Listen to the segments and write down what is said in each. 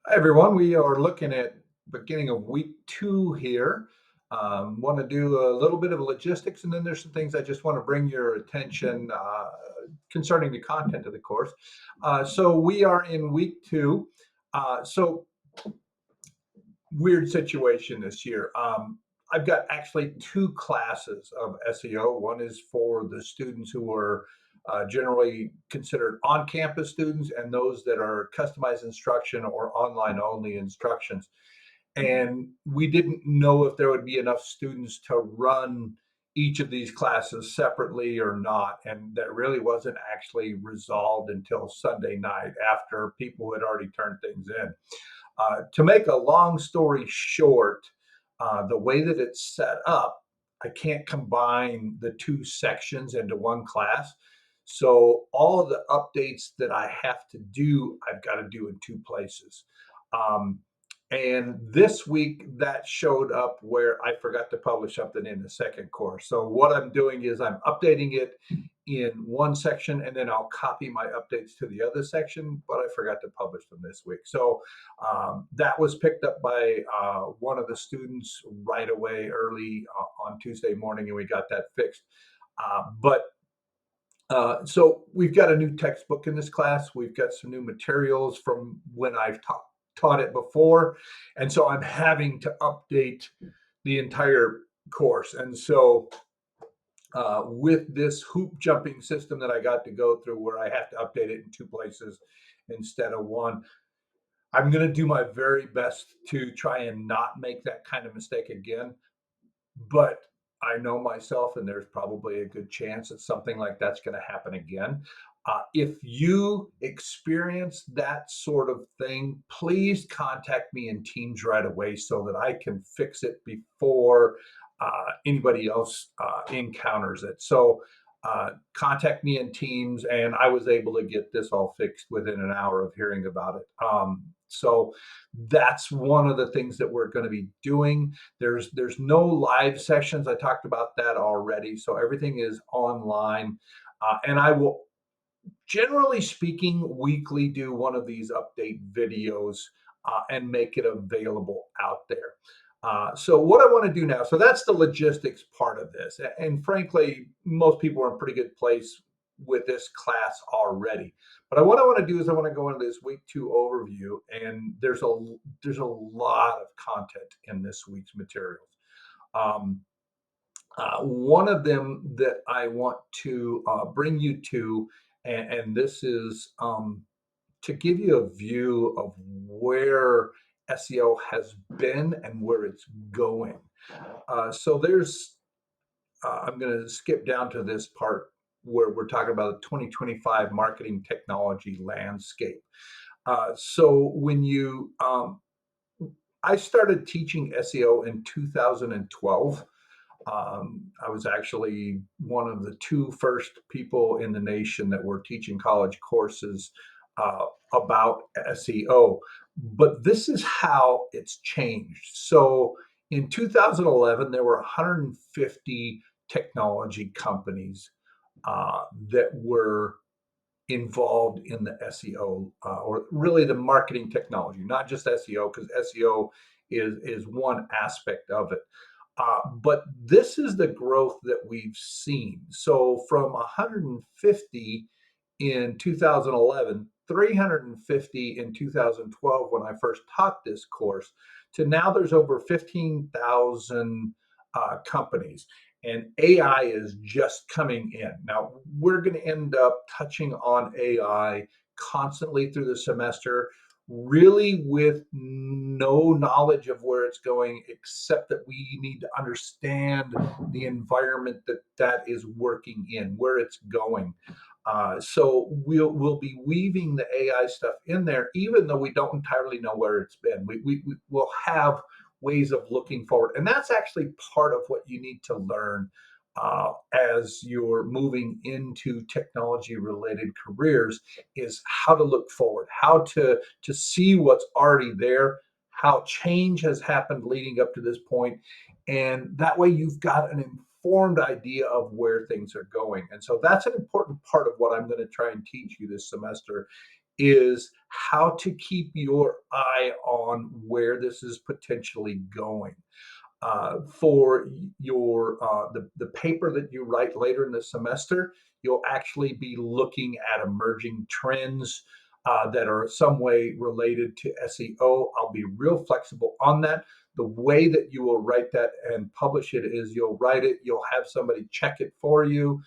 Hi, everyone. We are looking at beginning of week 2 here. Want to do a little bit of logistics, and then there's some things I just want to bring your attention concerning the content of the course. So we are in week 2. So weird situation this year. I've got actually two classes of SEO. One is for the students who are generally considered on campus students, and those that are customized instruction or online only instructions. And we didn't know if there would be enough students to run each of these classes separately or not. And that really wasn't actually resolved until Sunday night after people had already turned things in. To make a long story short, the way that it's set up, I can't combine the two sections into one class. So all of the updates that I have to do, I've got to do in two places. Um, and this week that showed up where I forgot to publish something in the second course. So what I'm doing is I'm updating it in one section, and then I'll copy my updates to the other section, but I forgot to publish them this week. So that was picked up by one of the students right away early on Tuesday morning, and we got that fixed. So we've got a new textbook in this class. We've got some new materials from when I've taught it before. And so I'm having to update the entire course. And so with this hoop jumping system that I got to go through where I have to update it in two places instead of one, I'm going to do my very best to try and not make that kind of mistake again. But I know myself, and there's probably a good chance that something like that's going to happen again. If you experience that sort of thing, please contact me in Teams right away so that I can fix it before anybody else encounters it. So contact me in Teams, and I was able to get this all fixed within an hour of hearing about it. So that's one of the things that we're going to be doing. There's no live sessions. I talked about that already. So everything is online, and I will, generally speaking, weekly do one of these update videos and make it available out there. So what I want to do now, so that's the logistics part of this. And frankly, most people are in a pretty good place with this class already. But what I want to do is I want to go into this week 2 overview, and there's a lot of content in this week's materials. Um, One of them that I want to bring you to, and this is to give you a view of where SEO has been and where it's going. I'm going to skip down to this part where we're talking about the 2025 marketing technology landscape. I started teaching SEO in 2012. I was actually one of the two first people in the nation that were teaching college courses about SEO. But this is how it's changed. So in 2011, there were 150 technology companies that were involved in the SEO or really the marketing technology, not just SEO, because SEO is one aspect of it. But this is the growth that we've seen. So from 150 in 2011, 350 in 2012 when I first taught this course, to now there's over 15,000 companies. And AI is just coming in. Now, we're going to end up touching on AI constantly through the semester, really with no knowledge of where it's going, except that we need to understand the environment that is working in, where it's going. So we'll be weaving the AI stuff in there, even though we don't entirely know where it's been. We will have ways of looking forward, and that's actually part of what you need to learn as you're moving into technology related careers, is how to look forward, how to see what's already there, how change has happened leading up to this point, and that way you've got an informed idea of where things are going. And so that's an important part of what I'm going to try and teach you this semester, is how to keep your eye on where this is potentially going. For your the paper that you write later in the semester, you'll actually be looking at emerging trends that are some way related to SEO. I'll be real flexible on that. The way that you will write that and publish it is you'll write it, you'll have somebody check it for you,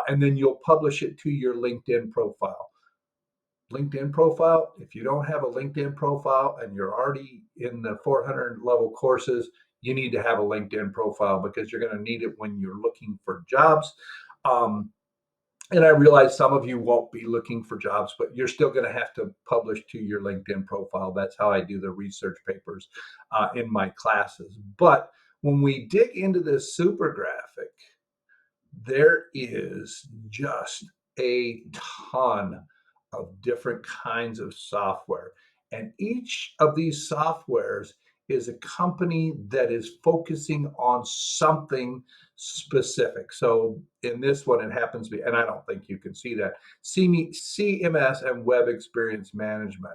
and then you'll publish it to your LinkedIn profile. LinkedIn profile. If you don't have a LinkedIn profile and you're already in the 400 level courses, you need to have a LinkedIn profile because you're going to need it when you're looking for jobs. Um, and I realize some of you won't be looking for jobs, but you're still going to have to publish to your LinkedIn profile. That's how I do the research papers in my classes. But when we dig into this super graphic, there is just a ton of different kinds of software. And each of these softwares is a company that is focusing on something specific. So in this one, it happens to be, and I don't think you can see that, CMS and Web Experience Management,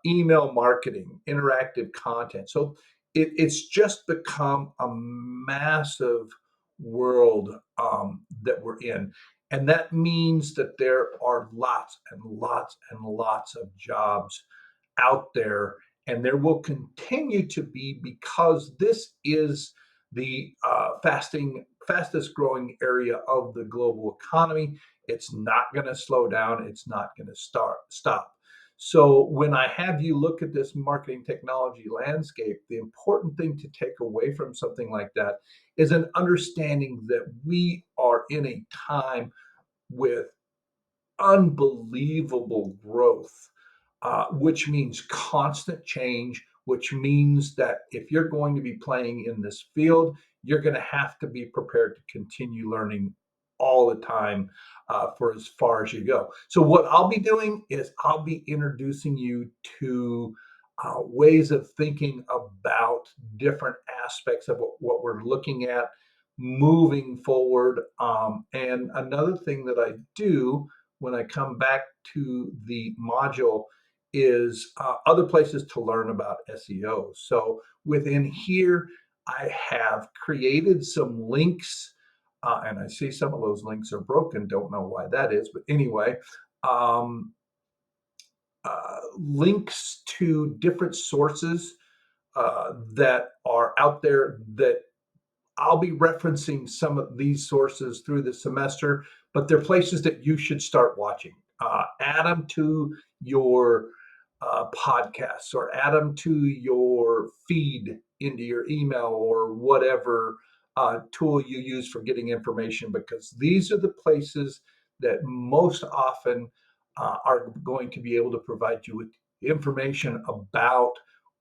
email marketing, interactive content. So it's just become a massive world that we're in. And that means that there are lots and lots and lots of jobs out there, and there will continue to be because this is the fastest growing area of the global economy. It's not going to slow down. It's not going to stop. So when I have you look at this marketing technology landscape, the important thing to take away from something like that is an understanding that we are in a time with unbelievable growth, which means constant change, which means that if you're going to be playing in this field, you're going to have to be prepared to continue learning all the time for as far as you go. So, what I'll be doing is I'll be introducing you to ways of thinking about different aspects of what we're looking at moving forward. And another thing that I do when I come back to the module is other places to learn about SEO. So within here, I have created some links, and I see some of those links are broken. Don't know why that is, but anyway, um, links to different sources that are out there that I'll be referencing some of these sources through the semester, but they're places that you should start watching. Add them to your podcasts or add them to your feed into your email or whatever tool you use for getting information, because these are the places that most often are going to be able to provide you with information about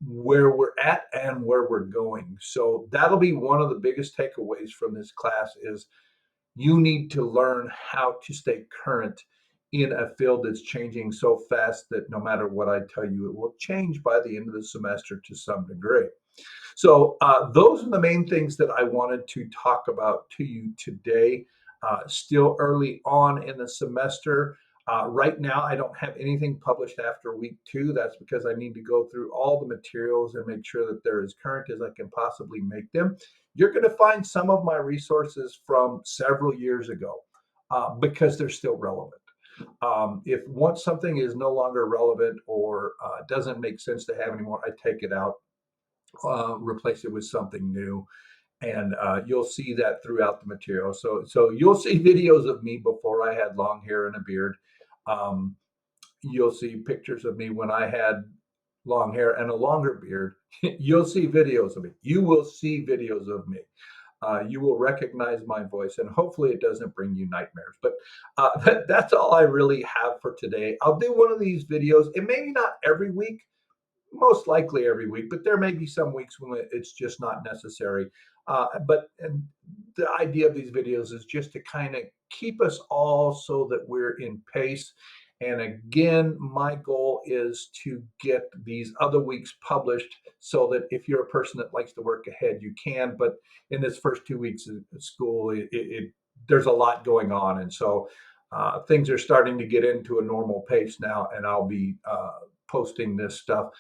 where we're at and where we're going. So that'll be one of the biggest takeaways from this class is you need to learn how to stay current in a field that's changing so fast that no matter what I tell you, it will change by the end of the semester to some degree. So those are the main things that I wanted to talk about to you today. Still early on in the semester. Right now, I don't have anything published after week 2. That's because I need to go through all the materials and make sure that they're as current as I can possibly make them. You're going to find some of my resources from several years ago because they're still relevant. If once something is no longer relevant or doesn't make sense to have anymore, I take it out, replace it with something new, and you'll see that throughout the material. So you'll see videos of me before I had long hair and a beard. Um, you'll see pictures of me when I had long hair and a longer beard. You'll see videos of me. You will see videos of me. You will recognize my voice, and hopefully it doesn't bring you nightmares. But that's all I really have for today. I'll do one of these videos, and maybe not every week, most likely every week, but there may be some weeks when it's just not necessary. But and the idea of these videos is just to kind of keep us all so that we're in pace. And again, my goal is to get these other weeks published so that if you're a person that likes to work ahead, you can. But in this first 2 weeks of school, there's a lot going on. And so things are starting to get into a normal pace now, and I'll be posting this stuff.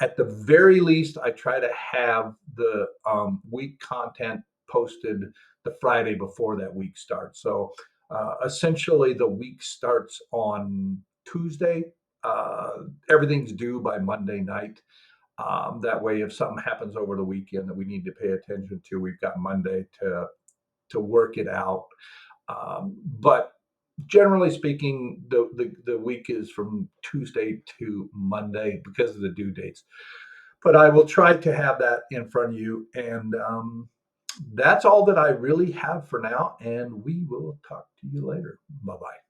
At the very least, I try to have the week content posted the Friday before that week starts. So essentially, the week starts on Tuesday. Everything's due by Monday night. That way, if something happens over the weekend that we need to pay attention to, we've got Monday to work it out. But generally speaking, the week is from Tuesday to Monday because of the due dates. But I will try to have that in front of you, and that's all that I really have for now. And we will talk to you later. Bye bye.